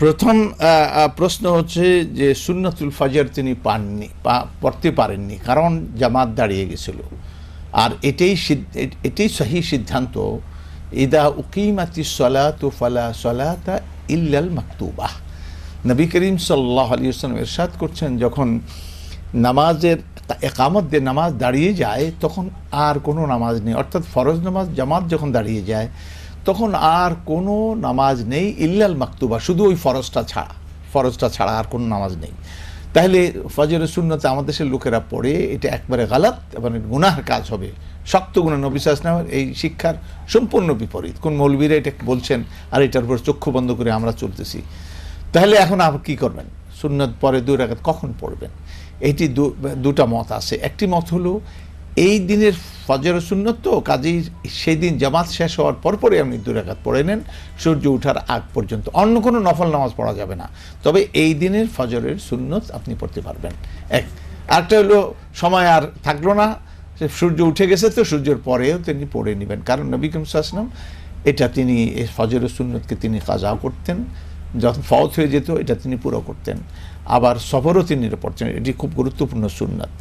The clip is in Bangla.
প্রথম প্রশ্ন হচ্ছে যে সুন্নাতুল ফাজর তিনি পড়তে পারেননি, কারণ জামাত দাঁড়িয়ে গেছিল। আর এটাই সহি সিদ্ধান্ত, ইদা উকিমাতিস সালাতু ফালা সালাতা ইল্লাল মাকতুবাহ। নবী করিম সাল্লাল্লাহু আলাইহি ওয়াসাল্লাম ইরশাদ করছেন, যখন নামাজের একামত দিয়ে নামাজ দাঁড়িয়ে যায় তখন আর কোনো নামাজ নেই, অর্থাৎ ফরজ নামাজ জামাত যখন দাঁড়িয়ে যায় তখন আর কোনো নামাজ নেই ইল্লাল মাকতুবা, শুধু ওই ফরজটা ছাড়া আর কোনো নামাজ নেই। তাহলে ফজরের সুন্নতে আমাদের দেশের লোকেরা পড়ে, এটা একবারে গালাত এবং গুনাহের কাজ হবে, শক্ত গুনাহ। নবী সাল্লাল্লাহু আলাইহি ওয়াসাল্লামের এই শিক্ষার সম্পূর্ণ বিপরীত। কোন মৌলবীরা এটা বলছেন আর এটার উপর চক্ষু বন্ধ করে আমরা চলতেছি। তাহলে এখন আপনি কী করবেন? সুন্নত পরে 2 রাকাত কখন পড়বেন? এইটি দুটা মত আছে। একটি মত হলো এই দিনের ফজর সুন্নত তো, কাজেই সেই দিন জামাত শেষ হওয়ার পরপরই আপনি 2 রাকাত পড়ে নেন সূর্য ওঠার আগ পর্যন্ত, অন্য কোনো নফল নামাজ পড়া যাবে না, তবে এই দিনের ফজরের সুন্নত আপনি পড়তে পারবেন। আরেকটা হলো সময় আর থাকলো না, সূর্য উঠে গেছে তো সূর্যের পরেও তিনি পড়ে নেবেন, কারণ নবী করিম সাল্লাল্লাহু আলাইহি ওয়াসাল্লাম এটা তিনি এই ফজরের সুন্নতকে তিনি কাজা করতেন, যখন ফওত হয়ে যেত এটা তিনি পুরো করতেন। আবার সফরও তিনি পড়তেন, এটি খুব গুরুত্বপূর্ণ সুন্নাত।